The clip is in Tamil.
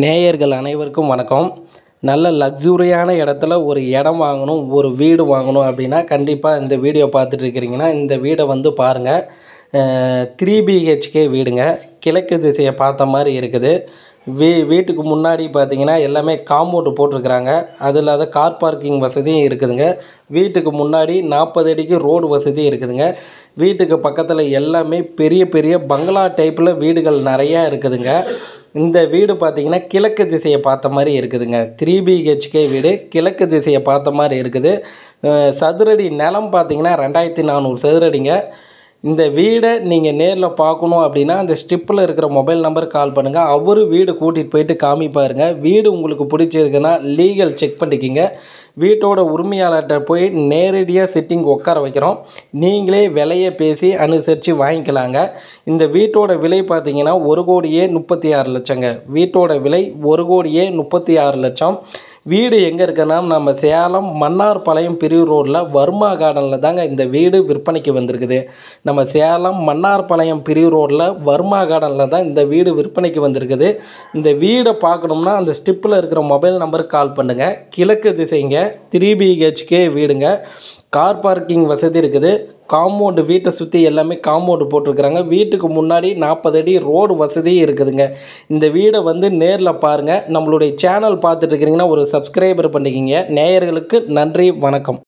நேயர்கள் அனைவருக்கும் வணக்கம். நல்ல லக்ஸூரியான இடத்துல ஒரு இடம் வாங்கணும், ஒரு வீடு வாங்கணும் அப்படின்னா கண்டிப்பாக இந்த வீடியோ பார்த்துட்டு இருக்கிறீங்கன்னா இந்த வீடை வந்து பாருங்கள். 3 பிஹெச்கே வீடுங்க. கிழக்கு திசையை பார்த்த மாதிரி இருக்குது. வீட்டுக்கு முன்னாடி பார்த்தீங்கன்னா எல்லாமே காம்பவுண்டு போட்டிருக்கிறாங்க. அது இல்லாத கார் பார்க்கிங் வசதியும் இருக்குதுங்க. வீட்டுக்கு முன்னாடி 40 அடிக்கு ரோடு வசதி இருக்குதுங்க. வீட்டுக்கு பக்கத்தில் எல்லாமே பெரிய பெரிய பங்களா டைப்பில் வீடுகள் நிறையா இருக்குதுங்க. இந்த வீடு பார்த்திங்கன்னா கிழக்கு திசையை பார்த்த மாதிரி இருக்குதுங்க. 3 பிஹெச்கே வீடு கிழக்கு திசையை பார்த்த மாதிரி இருக்குது. சதுரடி நிலம் பார்த்திங்கன்னா 2400 சதுரடிங்க. இந்த வீடை நீங்கள் நேரில் பார்க்கணும் அப்படின்னா அந்த ஸ்டிப்பில் இருக்கிற மொபைல் நம்பருக்கு கால் பண்ணுங்கள். அவரு வீடு கூட்டிகிட்டு போயிட்டு காமிப்பாருங்க. வீடு உங்களுக்கு பிடிச்சிருக்குன்னா லீகல் செக் பண்ணிக்கிங்க. வீட்டோட உரிமையாளர்கிட்ட போய் நேரடியாக சிட்டிங் உட்கார வைக்கிறோம். நீங்களே விலையை பேசி அனுசரித்து வாங்கிக்கலாங்க. இந்த வீட்டோட விலை பார்த்தீங்கன்னா 1,36 லட்சங்க. வீட்டோட விலை 1,36 லட்சம். வீடு எங்கே இருக்குன்னா நம்ம சேலம் மன்னார்பாளையம் பிரிவு ரோடில் வர்மா கார்டனில் தாங்க இந்த வீடு விற்பனைக்கு வந்திருக்குது. நம்ம சேலம் மன்னார்பாளையம் பிரிவு ரோடில் வர்மா கார்டனில் தான் இந்த வீடு விற்பனைக்கு வந்திருக்குது. இந்த வீடை பார்க்கணும்னா அந்த ஸ்டிப்பில் இருக்கிற மொபைல் நம்பருக்கு கால் பண்ணுங்கள். கிழக்கு திசைங்க, 3 பிஹெச்கே வீடுங்க. கார் பார்க்கிங் வசதி இருக்குது. காம்பவுண்டு வீட்டை சுற்றி எல்லாமே காம்பவுண்டு போட்டிருக்கிறாங்க. வீட்டுக்கு முன்னாடி 40 அடி ரோடு வசதியும் இருக்குதுங்க. இந்த வீடை வந்து நேரில் பாருங்கள். நம்மளுடைய சேனல் பார்த்துட்டு இருக்கிறீங்கன்னா ஒரு சப்ஸ்கிரைபர் பண்ணிக்கிங்க. நேயர்களுக்கு நன்றி, வணக்கம்.